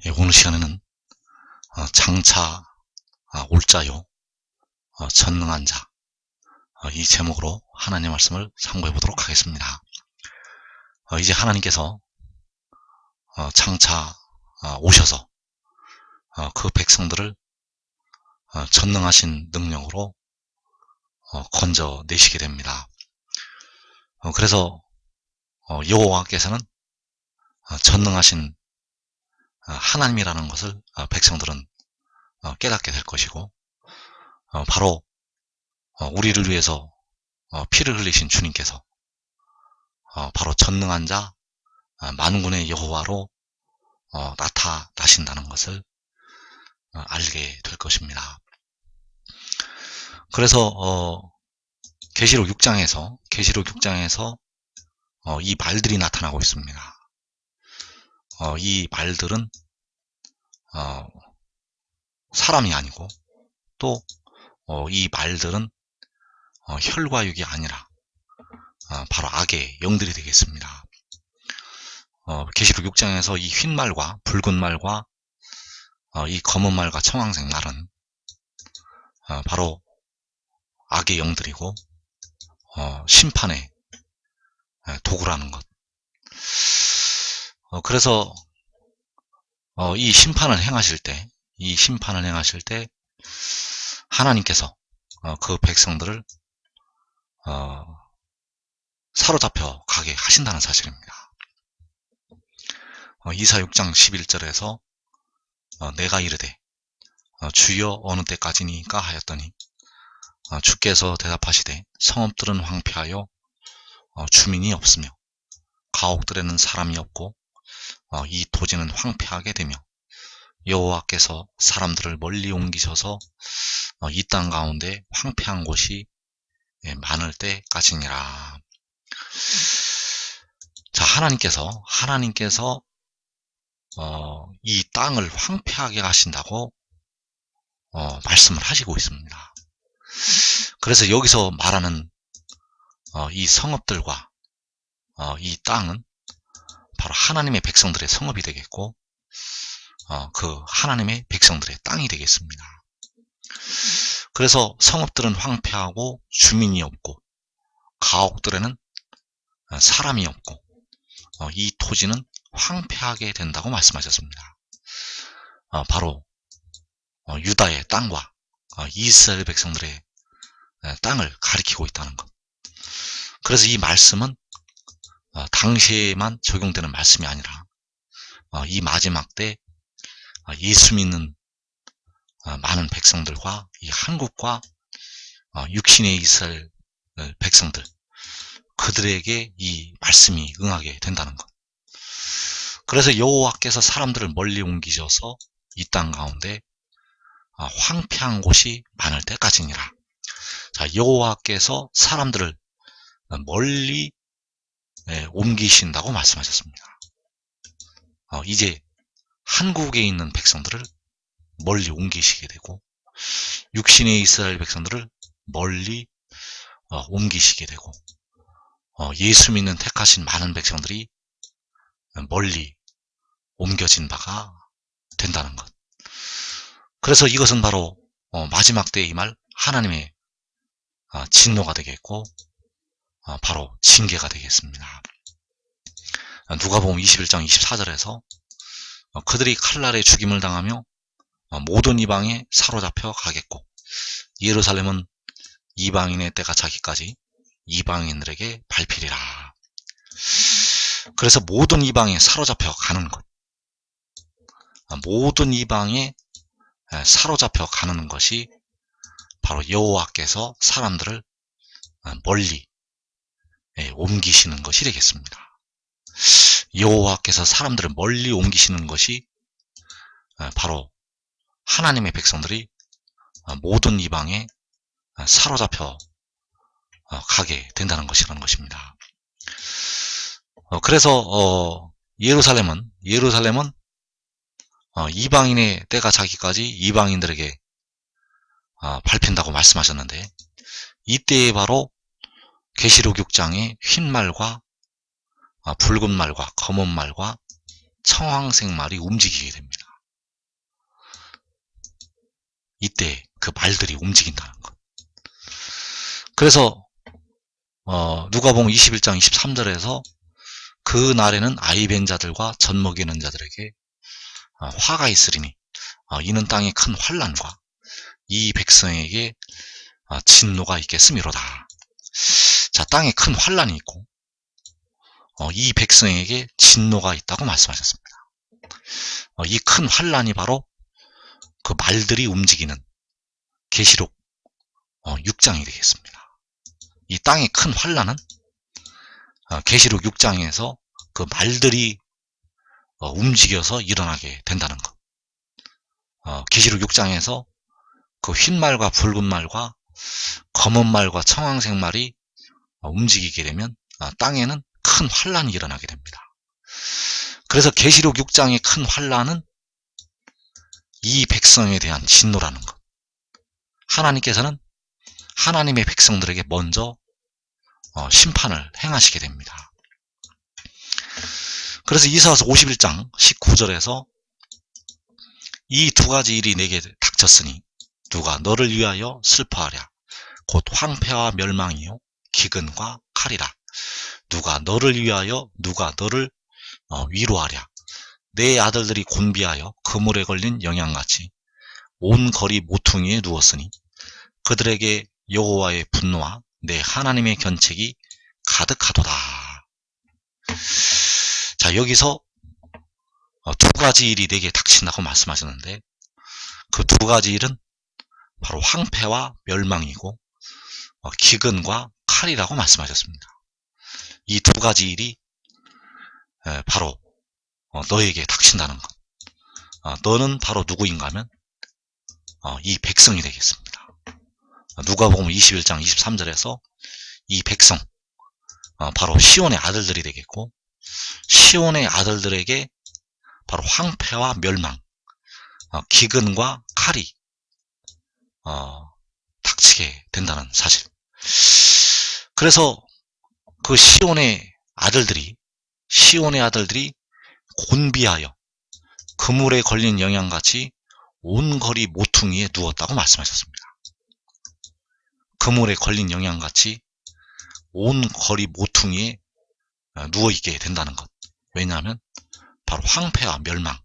오늘 시간에는 장차 올자요 전능한 자 이 제목으로 하나님의 말씀을 상고해 보도록 하겠습니다. 이제 하나님께서 장차 오셔서 그 백성들을 전능하신 능력으로 건져내시게 됩니다. 그래서 여호와께서는 전능하신 하나님이라는 것을 백성들은 깨닫게 될 것이고, 바로 우리를 위해서 피를 흘리신 주님께서 바로 전능한 자 만군의 여호와로 나타나신다는 것을 알게 될 것입니다. 그래서 계시록 6장에서 이 말들이 나타나고 있습니다. 이 말들은 사람이 아니고, 또 이 말들은 혈과 육이 아니라 바로 악의 영들이 되겠습니다. 계시록 6장에서 이 흰 말과 붉은 말과 이 검은 말과 청황색 말은 바로 악의 영들이고 심판의 도구라는 것. 그래서 이 심판을 행하실 때 하나님께서 그 백성들을 사로잡혀 가게 하신다는 사실입니다. 이사 6장 11절에서 내가 이르되 주여 어느 때까지니까 하였더니 주께서 대답하시되 성읍들은 황폐하여 주민이 없으며 가옥들에는 사람이 없고 이 토지는 황폐하게 되며 여호와께서 사람들을 멀리 옮기셔서 이 땅 가운데 황폐한 곳이 많을 때까지니라. 자, 하나님께서 이 땅을 황폐하게 하신다고 말씀을 하시고 있습니다. 그래서 여기서 말하는 이 성읍들과 이 땅은 바로 하나님의 백성들의 성읍이 되겠고, 그 하나님의 백성들의 땅이 되겠습니다. 그래서 성읍들은 황폐하고 주민이 없고 가옥들에는 사람이 없고 이 토지는 황폐하게 된다고 말씀하셨습니다. 바로 유다의 땅과 이스라엘 백성들의 땅을 가리키고 있다는 것. 그래서 이 말씀은 당시에만 적용되는 말씀이 아니라 이 마지막 때 예수 믿는 많은 백성들과 이 한국과 육신의 이스라엘 백성들, 그들에게 이 말씀이 응하게 된다는 것. 그래서 여호와께서 사람들을 멀리 옮기셔서 이 땅 가운데 황폐한 곳이 많을 때까지니라. 자, 여호와께서 사람들을 멀리 옮기신다고 말씀하셨습니다. 이제 한국에 있는 백성들을 멀리 옮기시게 되고, 육신의 이스라엘 백성들을 멀리 옮기시게 되고, 예수 믿는 택하신 많은 백성들이 멀리 옮겨진 바가 된다는 것. 그래서 이것은 바로 마지막 때에 임할 하나님의 진노가 되겠고, 바로 징계가 되겠습니다. 누가복음 21장 24절에서 그들이 칼날에 죽임을 당하며 모든 이방에 사로잡혀 가겠고, 예루살렘은 이방인의 때가 차기까지 이방인들에게 밟히리라. 그래서 모든 이방에 사로잡혀 가는 것, 모든 이방에 사로잡혀 가는 것이 바로 여호와께서 사람들을 멀리 옮기시는 것이 되겠습니다. 여호와께서 사람들을 멀리 옮기시는 것이 바로 하나님의 백성들이 모든 이방에 사로잡혀 가게 된다는 것이라는 것입니다. 그래서 예루살렘은 이방인의 때가 차기까지 이방인들에게 밟힌다고 말씀하셨는데, 이때에 바로 계시록 6장의 흰 말과 붉은 말과 검은 말과 청황색 말이 움직이게 됩니다. 이때 그 말들이 움직인다는 것. 그래서 누가복음 21장 23절에서 그 날에는 아이 벤 자들과 젖 먹이는 자들에게 화가 있으리니 이는 땅에 큰 환난과 이 백성에게 진노가 있겠음이로다. 자, 땅에 큰 환난이 있고 이 백성에게 진노가 있다고 말씀하셨습니다. 이 큰 환난이 바로 그 말들이 움직이는 계시록 6장이 되겠습니다. 이 땅의 큰 환난은 계시록 6장에서 그 말들이 움직여서 일어나게 된다는 것. 계시록 6장에서 그 흰 말과 붉은 말과 검은 말과 청황색 말이 움직이게 되면 땅에는 큰 환난이 일어나게 됩니다. 그래서 계시록 6장의 큰 환난은 이 백성에 대한 진노라는 것. 하나님께서는 하나님의 백성들에게 먼저 심판을 행하시게 됩니다. 그래서 이사야서 51장 19절에서 이 두 가지 일이 내게 닥쳤으니 누가 너를 위하여 슬퍼하랴. 곧 황폐와 멸망이요 기근과 칼이라. 누가 너를 위하여 누가 너를 위로하랴. 내 아들들이 곤비하여 그물에 걸린 영양같이 온 거리 모퉁이에 누웠으니 그들에게 여호와의 분노와 내 하나님의 견책이 가득하도다. 자, 여기서 두 가지 일이 내게 닥친다고 말씀하셨는데 그 두 가지 일은 바로 황폐와 멸망이고 기근과 칼이라고 말씀하셨습니다. 이 두 가지 일이 바로 너에게 닥친다는 것. 너는 바로 누구인가 하면 이 백성이 되겠습니다. 누가복음 21장 23절에서 이 백성 바로 시온의 아들들이 되겠고 시온의 아들들에게 바로 황폐와 멸망, 기근과 칼이 닥치게 된다는 사실. 그래서 그 시온의 아들들이 곤비하여 그물에 걸린 영양같이 온 거리 모퉁이에 누웠다고 말씀하셨습니다. 그물에 걸린 영양같이 온 거리 모퉁이에 누워있게 된다는 것. 왜냐하면 바로 황폐와 멸망,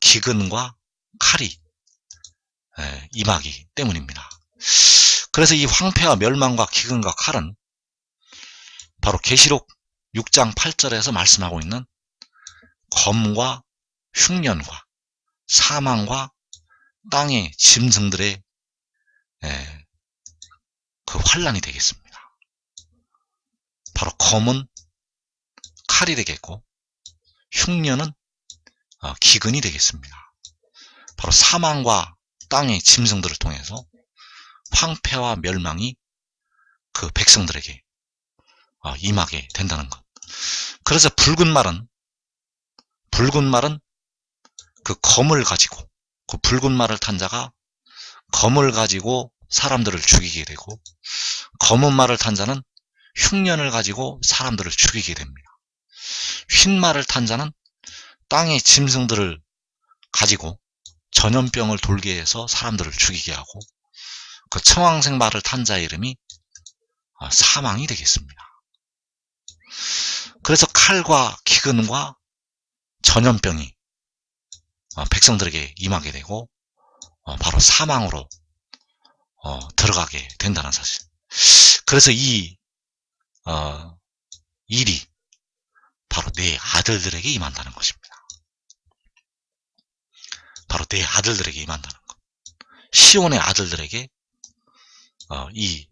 기근과 칼이 임하기 때문입니다. 그래서 이 황폐와 멸망과 기근과 칼은 바로 계시록 6장 8절에서 말씀하고 있는 검과 흉년과 사망과 땅의 짐승들의 그 환난이 되겠습니다. 바로 검은 칼이 되겠고 흉년은 기근이 되겠습니다. 바로 사망과 땅의 짐승들을 통해서 황폐와 멸망이 그 백성들에게 임하게 된다는 것. 그래서 붉은 말은 그 검을 가지고 그 붉은 말을 탄 자가 검을 가지고 사람들을 죽이게 되고 검은 말을 탄 자는 흉년을 가지고 사람들을 죽이게 됩니다. 흰 말을 탄 자는 땅의 짐승들을 가지고 전염병을 돌게 해서 사람들을 죽이게 하고 그 청황색 말을 탄 자의 이름이 사망이 되겠습니다. 그래서 칼과 기근과 전염병이 백성들에게 임하게 되고 바로 사망으로 들어가게 된다는 사실. 그래서 이 일이 바로 내 아들들에게 임한다는 것입니다. 바로 내 아들들에게 임한다는 것. 시온의 아들들에게 이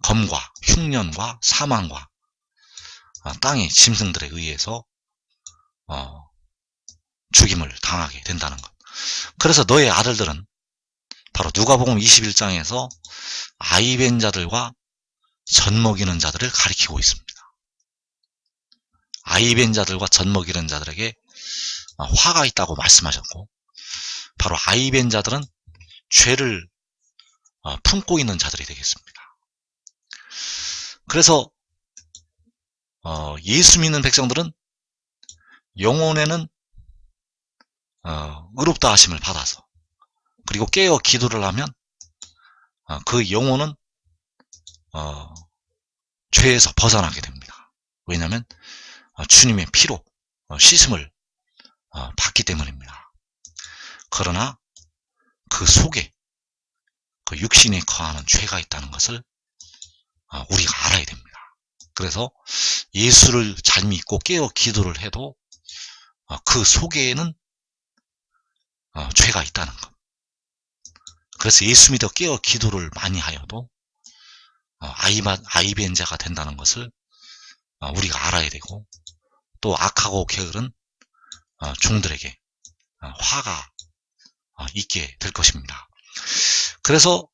검과 흉년과 사망과 땅의 짐승들에 의해서 죽임을 당하게 된다는 것. 그래서 너의 아들들은 바로 누가복음 21장에서 아이 벤 자들과 젖 먹이는 자들을 가리키고 있습니다. 아이 벤 자들과 젖 먹이는 자들에게 화가 있다고 말씀하셨고 바로 아이 벤 자들은 죄를 품고 있는 자들이 되겠습니다. 그래서 예수 믿는 백성들은 영혼에는 의롭다 하심을 받아서, 그리고 깨어 기도를 하면 그 영혼은 죄에서 벗어나게 됩니다. 왜냐하면 주님의 피로 씻음을 받기 때문입니다. 그러나 그 속에 그 육신에 거하는 죄가 있다는 것을 우리가 알아야 됩니다. 그래서 예수를 잘 믿고 깨어 기도를 해도 그 속에는 죄가 있다는 것. 그래서 예수 믿어 깨어 기도를 많이 하여도 아이벤 자가 된다는 것을 우리가 알아야 되고, 또 악하고 게으른 종들에게 화가 있게 될 것입니다. 그래서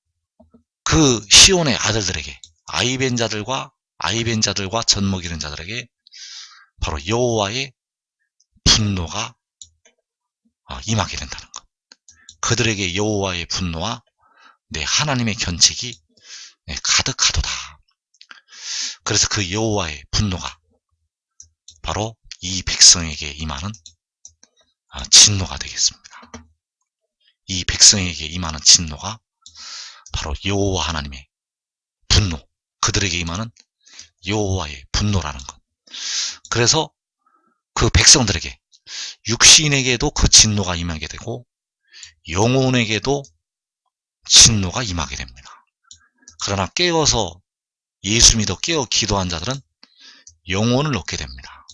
그 시온의 아들들에게, 아이벤 자들과 젖먹이는 자들에게 바로 여호와의 분노가 임하게 된다는 것. 그들에게 여호와의 분노와 내 하나님의 견책이 가득하도다. 그래서 그 여호와의 분노가 바로 이 백성에게 임하는 진노가 되겠습니다. 이 백성에게 임하는 진노가 바로 여호와 하나님의 분노, 그들에게 임하는 여호와의 분노라는 것. 그래서 그 백성들에게, 육신에게도 그 진노가 임하게 되고 영혼에게도 진노가 임하게 됩니다. 그러나 깨어서 예수 믿어 깨어 기도한 자들은 영혼을 얻게 됩니다.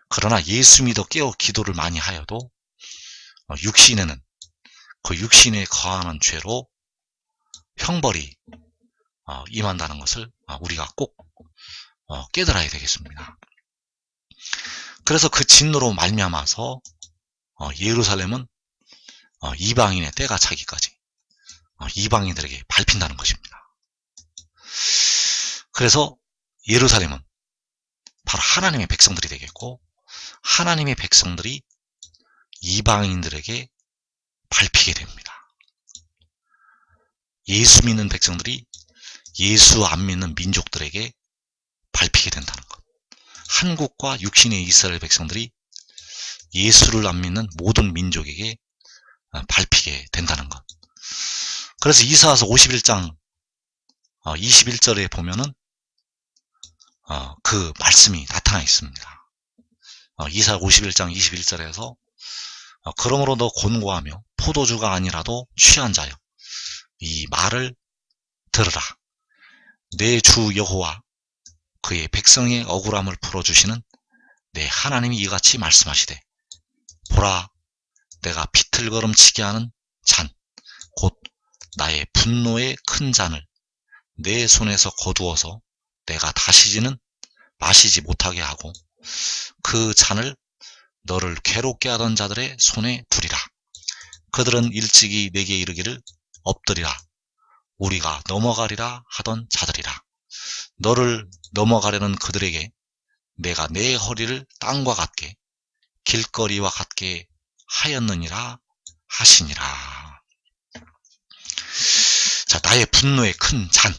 그러나 예수 믿어 깨어 기도를 많이 하여도 육신에는 그 육신에 거하는 죄로 형벌이 임한다는 것을 우리가 꼭 깨달아야 되겠습니다. 그래서 그 진노로 말미암아서 예루살렘은 이방인의 때가 차기까지 이방인들에게 밟힌다는 것입니다. 그래서 예루살렘은 바로 하나님의 백성들이 되겠고, 하나님의 백성들이 이방인들에게 밟히게 됩니다. 예수 믿는 백성들이 예수 안 믿는 민족들에게 밟히게 된다는 것. 한국과 육신의 이스라엘 백성들이 예수를 안 믿는 모든 민족에게 밟히게 된다는 것. 그래서 이사야서 51장 21절에 보면은 그 말씀이 나타나 있습니다. 이사야 51장 21절에서 그러므로 너 곤고하며 포도주가 아니라도 취한 자여, 이 말을 들으라. 내 주 여호와 그의 백성의 억울함을 풀어주시는 내 하나님이 이같이 말씀하시되, 보라, 내가 비틀거름치게 하는 잔, 곧 나의 분노의 큰 잔을 내 손에서 거두어서 내가 다시지는 마시지 못하게 하고 그 잔을 너를 괴롭게 하던 자들의 손에 두리라. 그들은 일찍이 내게 이르기를 엎드리라, 우리가 넘어가리라 하던 자들이라. 너를 넘어가려는 그들에게 내가 내 허리를 땅과 같게 길거리와 같게 하였느니라 하시니라. 자, 나의 분노의 큰 잔,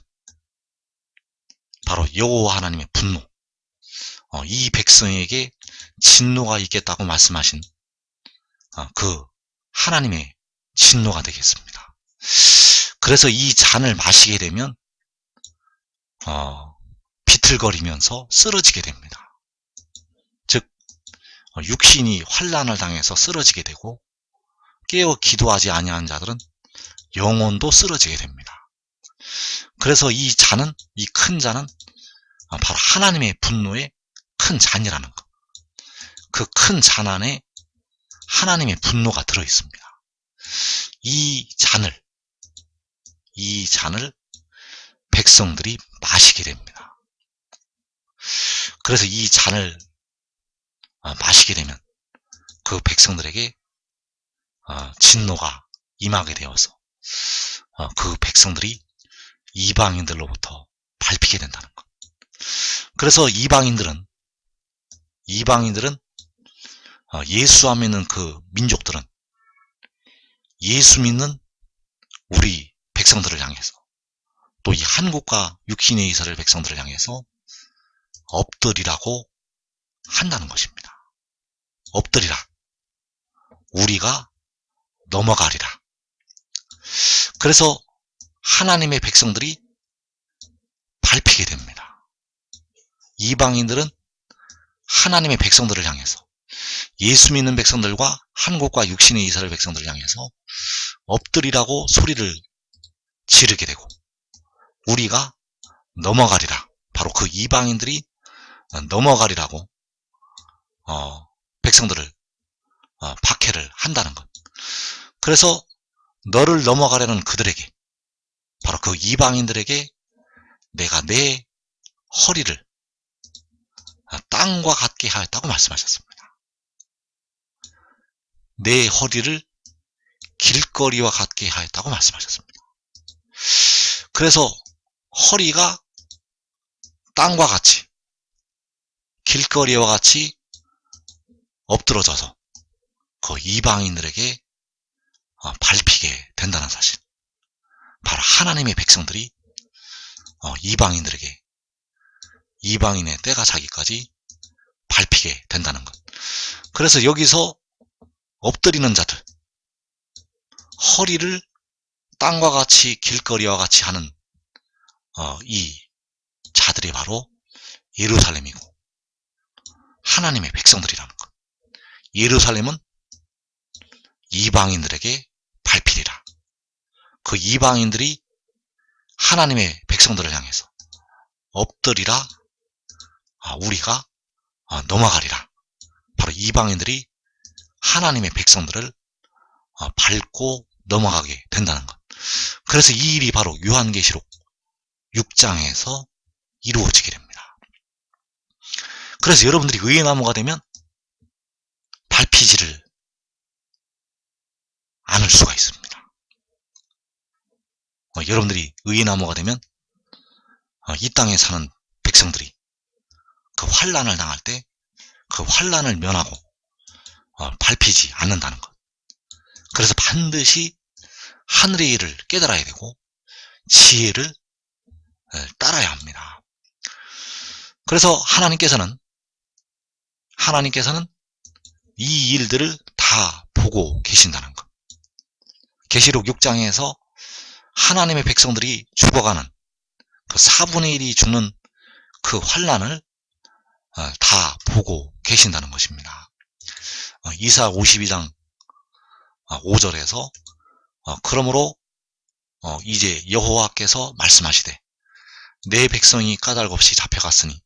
바로 여호와 하나님의 분노, 이 백성에게 진노가 있겠다고 말씀하신 그 하나님의 진노가 되겠습니다. 그래서 이 잔을 마시게 되면 비틀거리면서 쓰러지게 됩니다. 즉 육신이 환난을 당해서 쓰러지게 되고, 깨어 기도하지 아니하는 자들은 영혼도 쓰러지게 됩니다. 그래서 이 잔은, 이 큰 잔은 바로 하나님의 분노의 큰 잔이라는 것. 그 큰 잔 안에 하나님의 분노가 들어 있습니다. 이 잔을 백성들이 마시게 됩니다. 그래서 이 잔을 마시게 되면 그 백성들에게 진노가 임하게 되어서 그 백성들이 이방인들로부터 밟히게 된다는 것. 그래서 이방인들은 예수 안 믿는 그 민족들은 예수 믿는 우리 백성들을 향해서, 또 이 한국과 육신의 이스라엘 백성들을 향해서 엎드리라고 한다는 것입니다. 엎드리라. 우리가 넘어가리라. 그래서 하나님의 백성들이 밟히게 됩니다. 이방인들은 하나님의 백성들을 향해서, 예수 믿는 백성들과 한국과 육신의 이스라엘 백성들을 향해서 엎드리라고 소리를 지르게 되고, 우리가 넘어가리라. 바로 그 이방인들이 넘어가리라고 백성들을 박해를 한다는 것. 그래서 너를 넘어가려는 그들에게, 바로 그 이방인들에게 내가 내 허리를 땅과 같게 하였다고 말씀하셨습니다. 내 허리를 길거리와 같게 하였다고 말씀하셨습니다. 그래서 허리가 땅과 같이, 길거리와 같이 엎드러져서 그 이방인들에게 밟히게 된다는 사실. 바로 하나님의 백성들이 이방인들에게, 이방인의 때가 자기까지 밟히게 된다는 것. 그래서 여기서 엎드리는 자들, 허리를 땅과 같이 길거리와 같이 하는 이 자들이 바로 예루살렘이고 하나님의 백성들이라는 것. 예루살렘은 이방인들에게 밟히리라. 그 이방인들이 하나님의 백성들을 향해서 엎드리라. 우리가 넘어가리라. 바로 이방인들이 하나님의 백성들을 밟고 넘어가게 된다는 것. 그래서 이 일이 바로 요한계시록 6장에서 이루어지게 됩니다. 그래서 여러분들이 의의 나무가 되면 밟히지를 않을 수가 있습니다. 여러분들이 의의 나무가 되면 이 땅에 사는 백성들이 그 환난을 당할 때 그 환난을 면하고 밟히지 않는다는 것. 그래서 반드시 하늘의 일을 깨달아야 되고 지혜를 따라야 합니다. 그래서 하나님께서는 이 일들을 다 보고 계신다는 것. 계시록 6장에서 하나님의 백성들이 죽어가는 그 4분의 1이 죽는 그 환난을 다 보고 계신다는 것입니다. 이사 52장 5절에서 그러므로 이제 여호와께서 말씀하시되 내 백성이 까닭없이 잡혀갔으니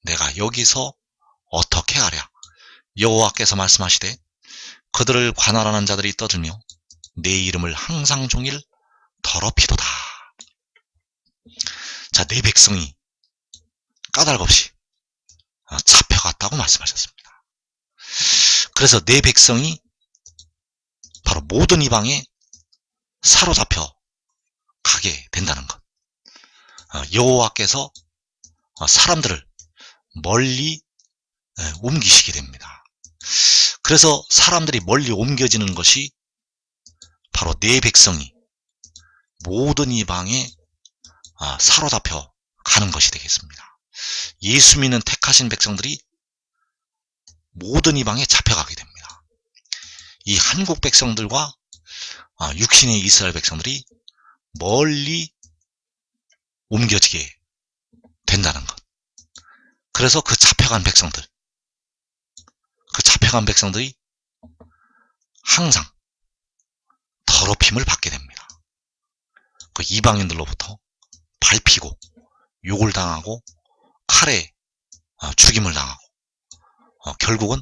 내가 여기서 어떻게 하랴. 여호와께서 말씀하시되 그들을 관할하는 자들이 떠들며 내 이름을 항상 종일 더럽히도다. 자, 내 백성이 까닭없이 잡혀갔다고 말씀하셨습니다. 그래서 내 백성이 바로 모든 이방에 사로잡혀 가게 된다는 것. 여호와께서 사람들을 멀리 옮기시게 됩니다. 그래서 사람들이 멀리 옮겨지는 것이 바로 내 백성이 모든 이방에 사로잡혀 가는 것이 되겠습니다. 예수 믿는 택하신 백성들이 모든 이방에 잡혀가게 됩니다. 이 한국 백성들과 육신의 이스라엘 백성들이 멀리 옮겨지게 된다는 것. 그래서 그 잡혀간 백성들이 항상 더럽힘을 받게 됩니다. 그 이방인들로부터 밟히고 욕을 당하고 칼에 죽임을 당하고 결국은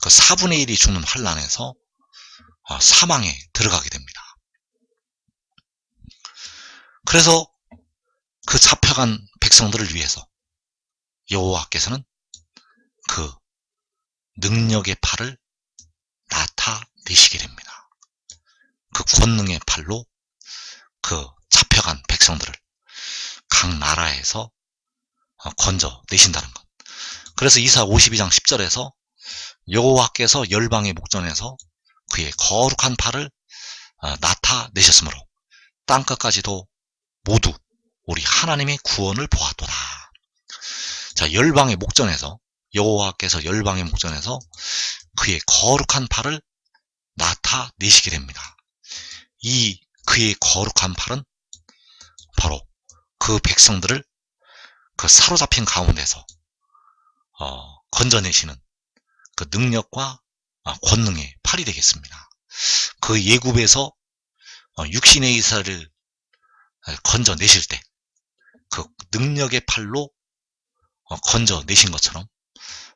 그 4분의 1이 죽는 환난에서 사망에 들어가게 됩니다. 그래서 그 잡혀간 백성들을 위해서 여호와께서는 그 능력의 팔을 나타내시게 됩니다. 그 권능의 팔로 그 잡혀간 백성들을 각 나라에서 건져내신다는 것. 그래서 이사 52장 10절에서 여호와께서 열방의 목전에서 그의 거룩한 팔을 나타내셨으므로 땅끝까지도 모두 우리 하나님의 구원을 보았도다. 자, 열방의 목전에서, 여호와께서 열방의 목전에서 그의 거룩한 팔을 나타내시게 됩니다. 이 그의 거룩한 팔은 바로 그 백성들을 그 사로잡힌 가운데서 건져내시는 그 능력과 권능의 팔이 되겠습니다. 그 예굽에서 육신의 이스라엘을 건져내실 때 그 능력의 팔로 건져내신 것처럼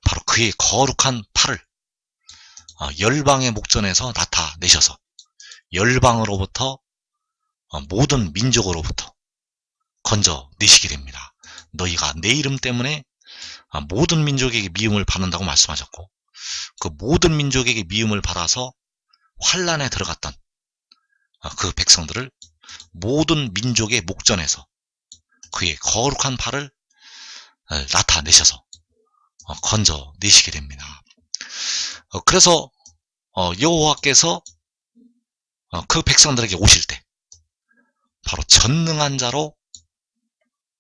바로 그의 거룩한 팔을 열방의 목전에서 나타내셔서 열방으로부터 모든 민족으로부터 건져내시게 됩니다. 너희가 내 이름 때문에 모든 민족에게 미움을 받는다고 말씀하셨고 그 모든 민족에게 미움을 받아서 환란에 들어갔던 그 백성들을 모든 민족의 목전에서 그의 거룩한 팔을 나타내셔서 건져내시게 됩니다. 그래서 여호와께서 그 백성들에게 오실 때 바로 전능한 자로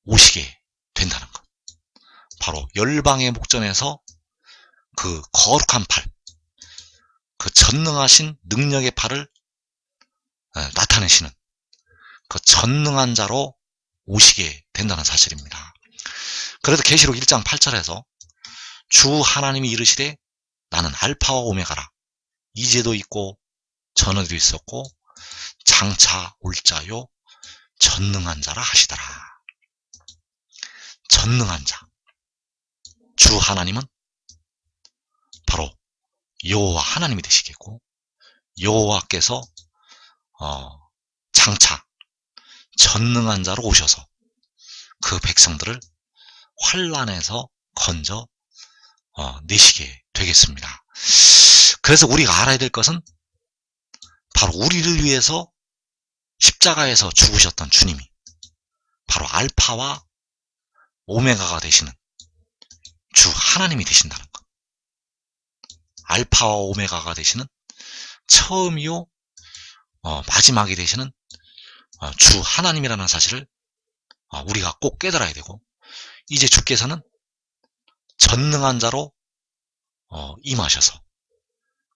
오시게 된다는 것. 바로 열방의 목전에서 그 거룩한 팔, 그 전능하신 능력의 팔을 나타내시는 그 전능한 자로 오시게 된다는 사실입니다. 그래서 계시록 1장 8절에서 주 하나님이 이르시되 나는 알파와 오메가라. 이제도 있고 전에도 있었고 장차 올 자요 전능한 자라 하시더라. 전능한 자. 주 하나님은 바로 여호와 하나님이 되시겠고 여호와께서 장차 전능한 자로 오셔서 그 백성들을 환란에서 건져 내시게 되겠습니다. 그래서 우리가 알아야 될 것은 바로 우리를 위해서 십자가에서 죽으셨던 주님이 바로 알파와 오메가가 되시는 주 하나님이 되신다는 것. 알파와 오메가가 되시는 처음이요 마지막이 되시는 주 하나님이라는 사실을 우리가 꼭 깨달아야 되고 이제 주께서는 전능한 자로 임하셔서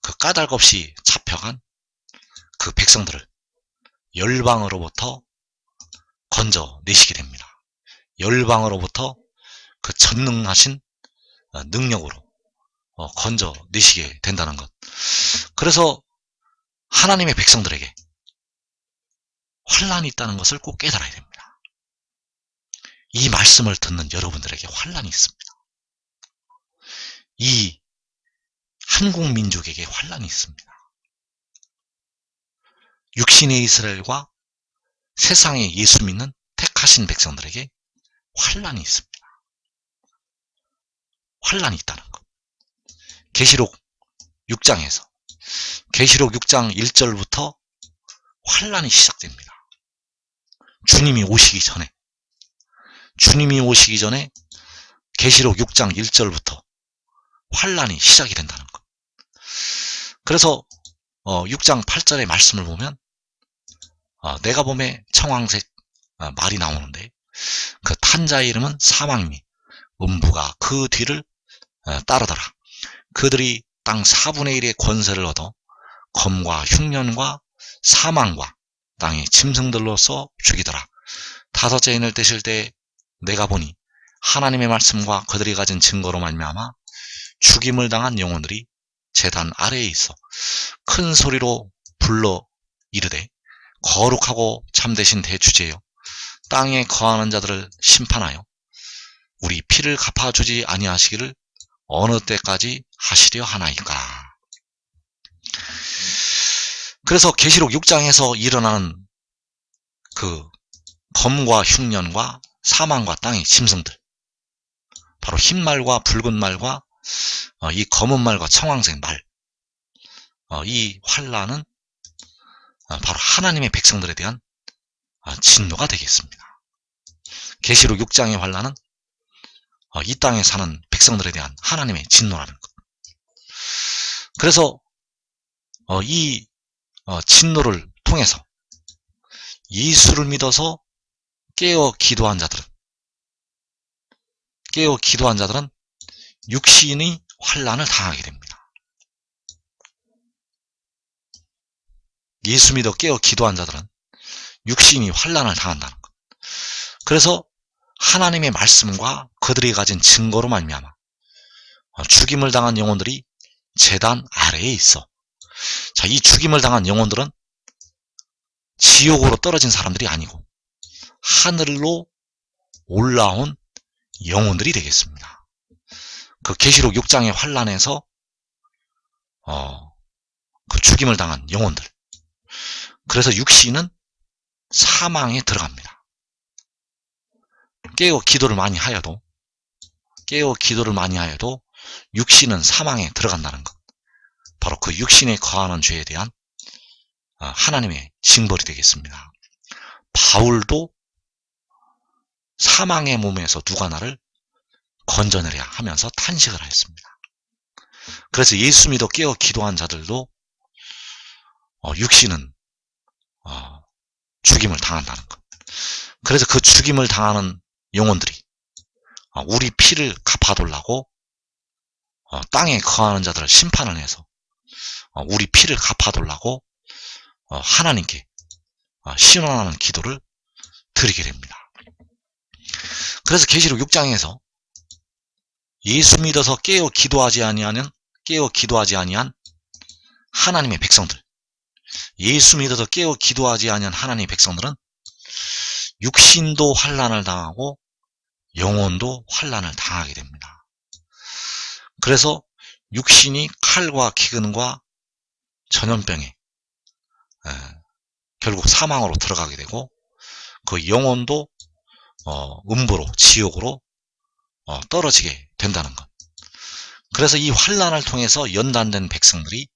그 까닭없이 잡혀간 그 백성들을 열방으로부터 건져내시게 됩니다. 열방으로부터 그 전능하신 능력으로 건져내시게 된다는 것. 그래서 하나님의 백성들에게 환란이 있다는 것을 꼭 깨달아야 됩니다. 이 말씀을 듣는 여러분들에게 환란이 있습니다. 이 한국 민족에게 환란이 있습니다. 육신의 이스라엘과 세상에 예수 믿는 택하신 백성들에게 환란이 있습니다. 환란이 있다는 것. 계시록 6장에서 계시록 6장 1절부터 환란이 시작됩니다. 주님이 오시기 전에 계시록 6장 1절부터 환란이 시작이 된다는 것. 그래서 6장 8절의 말씀을 보면 내가 봄에 청황색 말이 나오는데 그 탄자의 이름은 사망이니 음부가 그 뒤를 따르더라. 그들이 땅 4분의 1의 권세를 얻어 검과 흉년과 사망과 땅의 짐승들로서 죽이더라. 다섯째 인을 떼실 때 내가 보니 하나님의 말씀과 그들이 가진 증거로 말미암아 죽임을 당한 영혼들이 제단 아래에 있어 큰 소리로 불러 이르되 거룩하고 참되신 대주제여 땅에 거하는 자들을 심판하여 우리 피를 갚아주지 아니하시기를 어느 때까지 하시려 하나이까. 그래서 계시록 6장에서 일어나는 그 검과 흉년과 사망과 땅의 짐승들, 바로 흰 말과 붉은 말과 이 검은 말과 청황색 말, 이 환란은 바로 하나님의 백성들에 대한 진노가 되겠습니다. 계시록 6장의 환란은 이 땅에 사는 백성들에 대한 하나님의 진노라는 것. 그래서 이 진노를 통해서 예수를 믿어서 깨어 기도한 자들은 육신의 환란을 당하게 됩니다. 예수 믿어 깨어 기도한 자들은 육신이 환난을 당한다는 것. 그래서 하나님의 말씀과 그들이 가진 증거로 말미암아 죽임을 당한 영혼들이 제단 아래에 있어. 자, 이 죽임을 당한 영혼들은 지옥으로 떨어진 사람들이 아니고 하늘로 올라온 영혼들이 되겠습니다. 그 계시록 6장의 환란에서 그 죽임을 당한 영혼들. 그래서 육신은 사망에 들어갑니다. 깨어 기도를 많이 하여도 육신은 사망에 들어간다는 것. 바로 그 육신에 거하는 죄에 대한 하나님의 징벌이 되겠습니다. 바울도 사망의 몸에서 누가 나를 건져내랴 하면서 탄식을 하였습니다. 그래서 예수 믿어 깨어 기도한 자들도 육신은 죽임을 당한다는 것. 그래서 그 죽임을 당하는 영혼들이 우리 피를 갚아달라고 땅에 거하는 자들을 심판을 해서 우리 피를 갚아달라고 하나님께 신원하는 기도를 드리게 됩니다. 그래서 계시록 6장에서 예수 믿어서 깨어 기도하지 아니한 하나님의 백성들, 예수 믿어서 깨어 기도하지 아니한 하나님의 백성들은 육신도 환난을 당하고 영혼도 환난을 당하게 됩니다. 그래서 육신이 칼과 기근과 전염병에 결국 사망으로 들어가게 되고 그 영혼도 음부로 지옥으로 떨어지게 된다는 것. 그래서 이 환난을 통해서 연단된 백성들이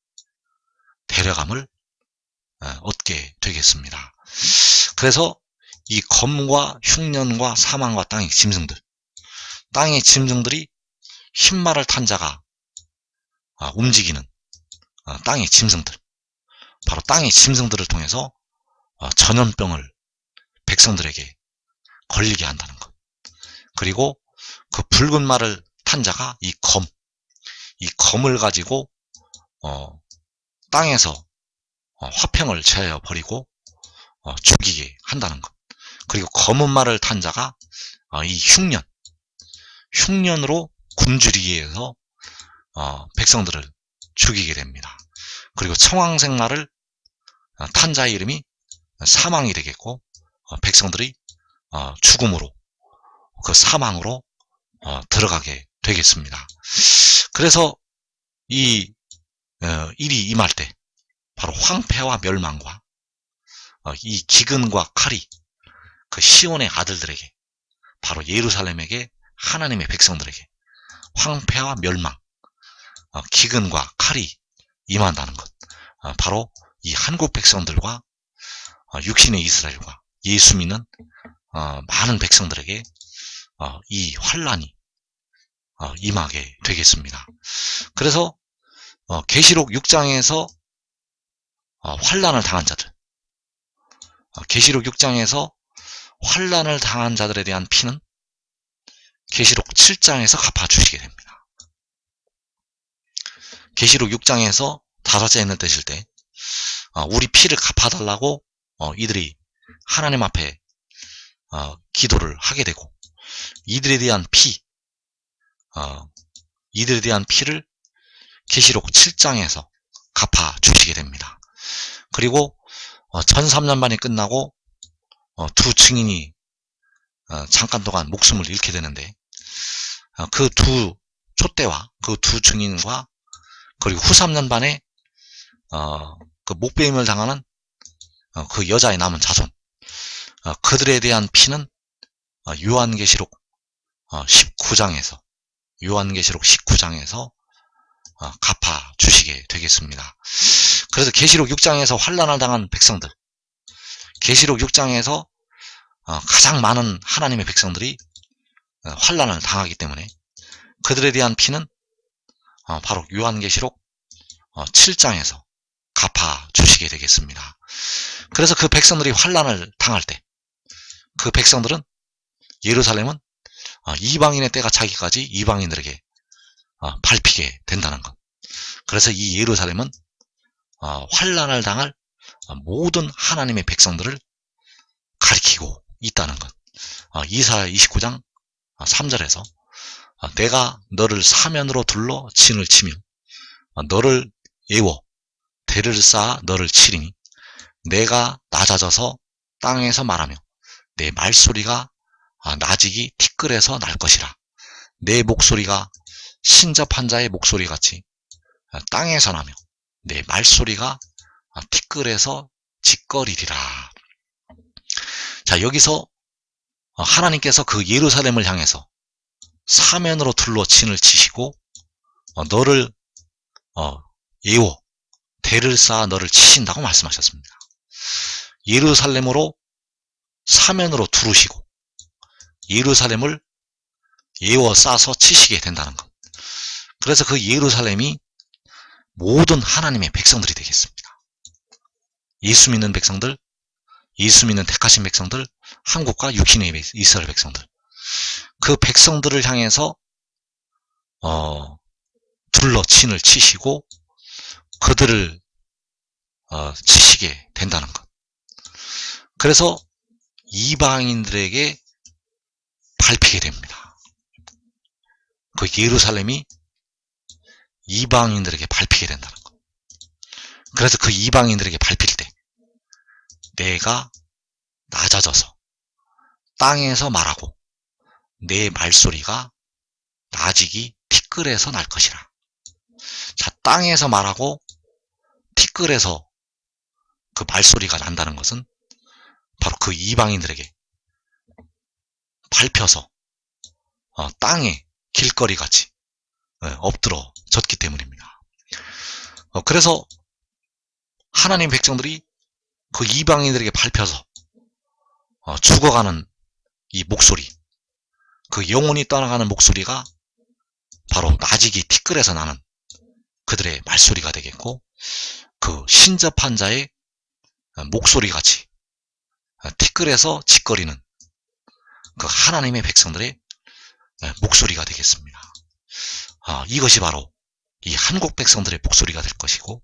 데려감을 얻게 되겠습니다. 그래서 이 검과 흉년과 사망과 땅의 짐승들이 흰말을 탄 자가 움직이는 땅의 짐승들, 바로 땅의 짐승들을 통해서 전염병을 백성들에게 걸리게 한다는 것. 그리고 그 붉은 말을 탄 자가 이 검을 가지고 땅에서 화평을 제하여 버리고 죽이게 한다는 것. 그리고 검은 말을 탄 자가 이 흉년으로 굶주리게 해서 백성들을 죽이게 됩니다. 그리고 청황색 말을 탄 자의 이름이 사망이 되겠고 백성들이 죽음으로 그 사망으로 들어가게 되겠습니다. 그래서 이 일이 임할 때 바로 황폐와 멸망과 이 기근과 칼이 그 시온의 아들들에게, 바로 예루살렘에게, 하나님의 백성들에게 황폐와 멸망, 기근과 칼이 임한다는 것. 바로 이 한국 백성들과 육신의 이스라엘과 예수 믿는 많은 백성들에게 이 환란이 임하게 되겠습니다. 그래서 계시록 6장에서 환란을 당한 자들, 계시록 6장에서 환란을 당한 자들에 대한 피는 계시록 7장에서 갚아주시게 됩니다. 계시록 6장에서 다섯째 해를 떼실 때 우리 피를 갚아달라고 이들이 하나님 앞에 기도를 하게 되고 이들에 대한 피를 계시록 7장에서 갚아주시게 됩니다. 그리고 전 3년반이 끝나고 두 증인이 잠깐 동안 목숨을 잃게 되는데 그 두 촛대와 그 두 증인과 그리고 후 3년반에 그 목배임을 당하는 그 여자의 남은 자손, 그들에 대한 피는 요한계시록 19장에서 갚아주시게 되겠습니다. 그래서 계시록 6장에서 환난을 당한 백성들, 계시록 6장에서 가장 많은 하나님의 백성들이 환난을 당하기 때문에 그들에 대한 피는 바로 요한계시록 7장에서 갚아주시게 되겠습니다. 그래서 그 백성들이 환난을 당할 때 그 백성들은, 예루살렘은 이방인의 때가 차기까지 이방인들에게 밟히게 된다는 것. 그래서 이 예루살렘은 환난을 당할 모든 하나님의 백성들을 가리키고 있다는 것. 이사야 29장 3절에서 내가 너를 사면으로 둘러 진을 치며 너를 애워 대를 쌓아 너를 치리니 내가 낮아져서 땅에서 말하며 내 말소리가 나직이 티끌에서 날 것이라. 내 목소리가 신접한 자의 목소리같이 땅에서 나며 내 말소리가 티끌에서 짓거리리라. 자, 여기서 하나님께서 그 예루살렘을 향해서 사면으로 둘러 진을 치시고 너를 애워 대를 쌓아 너를 치신다고 말씀하셨습니다. 예루살렘으로 사면으로 두르시고 예루살렘을 애워 싸서 치시게 된다는 것. 그래서 그 예루살렘이 모든 하나님의 백성들이 되겠습니다. 예수 믿는 백성들, 예수 믿는 택하신 백성들, 한국과 육신의 이스라엘 백성들, 그 백성들을 향해서 둘러 진을 치시고 그들을 치시게 된다는 것. 그래서 이방인들에게 밟히게 됩니다. 그 예루살렘이 이방인들에게 밟히게 된다는 것. 그래서 그 이방인들에게 밟힐 때 내가 낮아져서 땅에서 말하고 내 말소리가 나직이 티끌에서 날 것이라. 자, 땅에서 말하고 티끌에서 그 말소리가 난다는 것은 바로 그 이방인들에게 밟혀서 땅에 길거리같이 엎드러졌기 때문입니다. 그래서 하나님 백성들이 그 이방인들에게 밟혀서 죽어가는 이 목소리, 그 영혼이 떠나가는 목소리가 바로 나직이 티끌에서 나는 그들의 말소리가 되겠고, 그 신접한 자의 목소리같이 티끌에서 짓거리는 그 하나님의 백성들의 목소리가 되겠습니다. 이것이 바로 이 한국 백성들의 목소리가 될 것이고,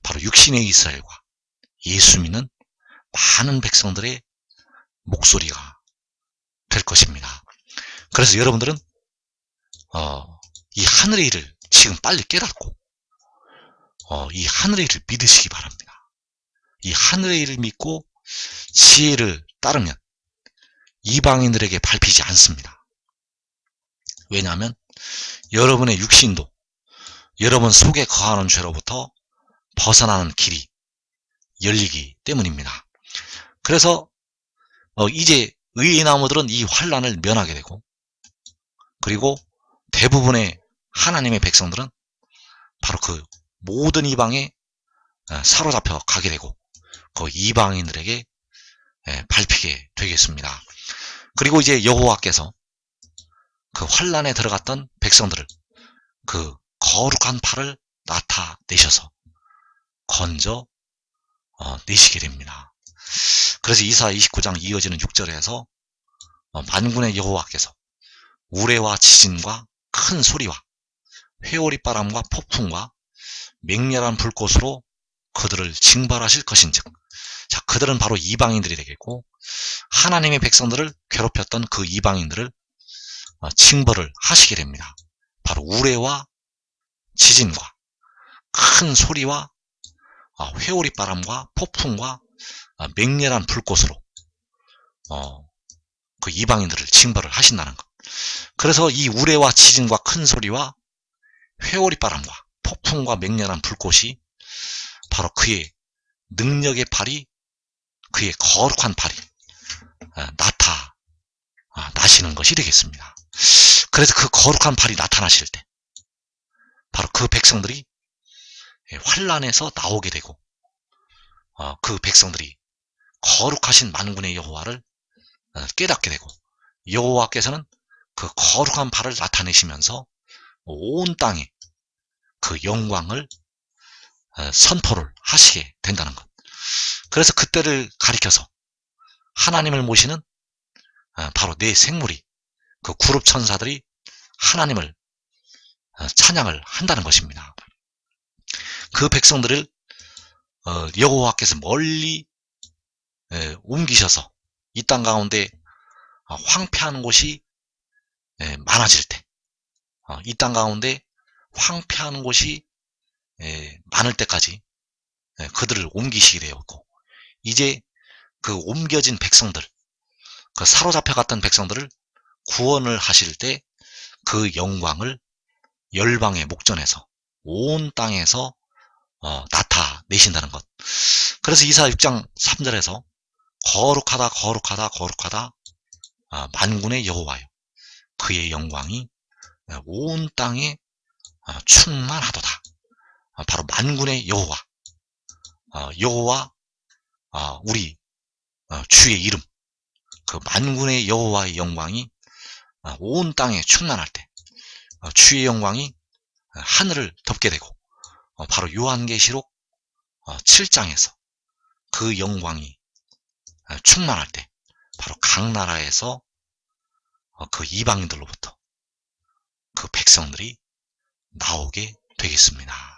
바로 육신의 이스라엘과 예수 믿는 많은 백성들의 목소리가 될 것입니다. 그래서 여러분들은 이 하늘의 일을 지금 빨리 깨닫고 이 하늘의 일을 믿으시기 바랍니다. 이 하늘의 일을 믿고 지혜를 따르면 이방인들에게 밟히지 않습니다. 왜냐하면 여러분의 육신도 여러분 속에 거하는 죄로부터 벗어나는 길이 열리기 때문입니다. 그래서 이제 의의 나무들은 이 환난을 면하게 되고, 그리고 대부분의 하나님의 백성들은 바로 그 모든 이방에 사로잡혀 가게 되고 그 이방인들에게 밟히게 되겠습니다. 그리고 이제 여호와께서 그 환난에 들어갔던 백성들을 그 거룩한 팔을 나타내셔서 건져 내시게 됩니다. 그래서 이사야 29장 이어지는 6절에서 만군의 여호와께서 우레와 지진과 큰 소리와 회오리 바람과 폭풍과 맹렬한 불꽃으로 그들을 징벌하실 것인즉, 자, 그들은 바로 이방인들이 되겠고, 하나님의 백성들을 괴롭혔던 그 이방인들을 징벌을 하시게 됩니다. 바로 우레와 지진과 큰 소리와 회오리 바람과 폭풍과 맹렬한 불꽃으로 그 이방인들을 징벌을 하신다는 것. 그래서 이 우레와 지진과 큰 소리와 회오리 바람과 폭풍과 맹렬한 불꽃이 바로 그의 능력의 팔이, 그의 거룩한 팔이 나타나시는 것이 되겠습니다. 그래서 그 거룩한 팔이 나타나실 때 바로 그 백성들이 환난에서 나오게 되고, 그 백성들이 거룩하신 만군의 여호와를 깨닫게 되고, 여호와께서는 그 거룩한 팔을 나타내시면서 온 땅에 그 영광을 선포를 하시게 된다는 것. 그래서 그때를 가리켜서 하나님을 모시는 바로 네 생물이, 그 그룹 천사들이 하나님을 찬양을 한다는 것입니다. 그 백성들을 여호와께서 멀리 옮기셔서 이 땅 가운데 황폐한 곳이 많아질 때, 이 땅 가운데 황폐한 곳이 많을 때까지 그들을 옮기시게 되었고, 이제 그 옮겨진 백성들, 그 사로잡혀갔던 백성들을 구원을 하실 때 그 영광을 열방의 목전에서 온 땅에서 나타내신다는 것. 그래서 이사야 6장 3절에서 거룩하다 거룩하다 거룩하다 만군의 여호와여, 그의 영광이 온 땅에 충만하도다. 바로 만군의 여호와, 여호와, 우리 주의 이름, 그 만군의 여호와의 영광이 온 땅에 충만할 때 주의 영광이 하늘을 덮게 되고, 바로 요한계시록 7장에서 그 영광이 충만할 때 바로 각 나라에서 그 이방인들로부터 그 백성들이 나오게 되겠습니다.